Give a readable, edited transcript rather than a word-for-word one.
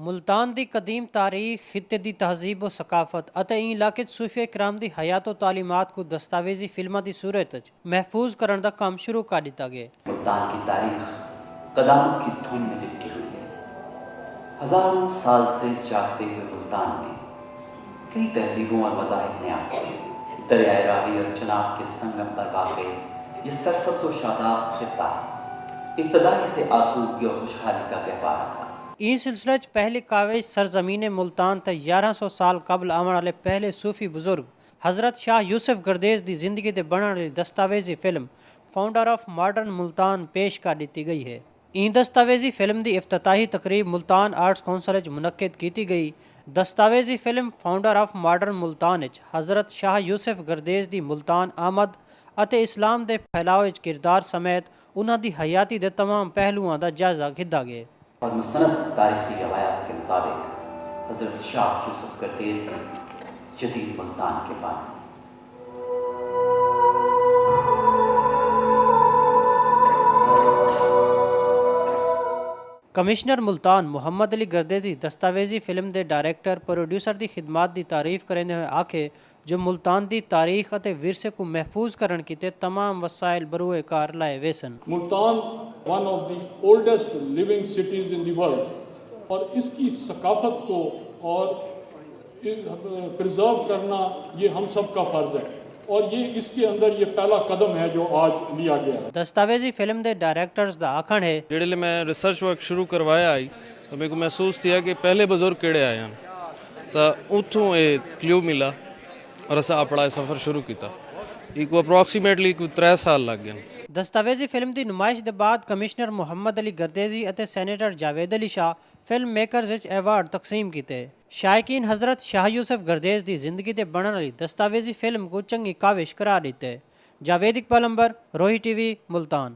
ملتان دی قدیم تاریخ، خطے دی تہذیب و ثقافت اتے این علاقے صوفیہ کرام دی حیات و تعلیمات کو دستاویزی فلماں دی صورت وچ محفوظ کرن دا کام شروع کر دتا گیا۔ ملتان کی تاریخ قدامت کی دھن میں لپٹی ہوئی ہے۔ ہزاروں سال سے جاگتے ہوئے ملتان میں کئی تہذیبوں اور مذاہب نے آ کے دریائے راوی اور چناب کے سنگم پر واقع یہ سرسبز و شاداب خطہ ابتدا ہی سے آسودگی اور خوشحالی کا گہوارہ تھا۔ این سلسلے چ پہلی کاوش سرزمین ملتان تے 1100 سال قبل آون والے پہلے صوفی بزرگ حضرت شاہ یوسف گردیز دی زندگی تے بنن والی دستاویزی film founder of modern Multan پیش کر دیتی گئی ہے۔ این دستاویزی فلم دی افتتاحی تقریب ملتان آرٹس کونسل وچ منعقد کیتی گئی۔ دستاویزی film founder of modern Multan وچ حضرت شاہ یوسف گردیز دی ملتان آمد اتے اسلام دے پھیلاؤ وچ کردار سمیت انہاں دی حیاتی دے تمام پہلوؤں دا جائزہ گھدا گیا۔ اور مستند تاریخی روایات کے مطابق حضرت شاہ یوسف گردیز نے جدید ملتان کے بانی۔ کمشنر ملتان محمد علی گردیزی دستاویزی فلم دے ڈائریکٹر پروڈیوسر دی خدمات دی تعریف کرنے ہوئے آکھے جو ملتان دی تاریخ اتے ورثے کو محفوظ کرن کیتے تمام وسائل بروئے کار لائے ویسن۔ Multan one of the oldest living cities in the world اور اس کی ثقافت کو اور پرزرو کرنا یہ ہم سب کا فرض ہے اور یہ اس کے اندر یہ پہلا قدم ہے جو آج لیا گیا ہے۔ دستاویزی فلم دے ڈائریکٹرز دا آکھن ہے جڑے میں ریسرچ ورک شروع کروایا آئی تو میرے کو محسوس تھیا کہ پہلے بزرگ کیڑے آئے ہیں تو اتوں یہ کلیو ملا اور اسا اپنا سفر شروع کیتا۔ یہ کو اپروکسیمیٹلی 3 سال لگ گئے۔ دستاویزی فلم دی نمائش دے بعد کمشنر محمد علی گردیزی اتے senator Javed Ali Shah film makers وچ ایوارڈ تقسیم کیتے۔ شائقین حضرت شاہ یوسف گردیز دی زندگی تے بنن والی دستاویزی فلم کو چنگی کاوش قرار دیتے۔ جاوید اقبال عنبر، روہی ٹی وی، ملتان۔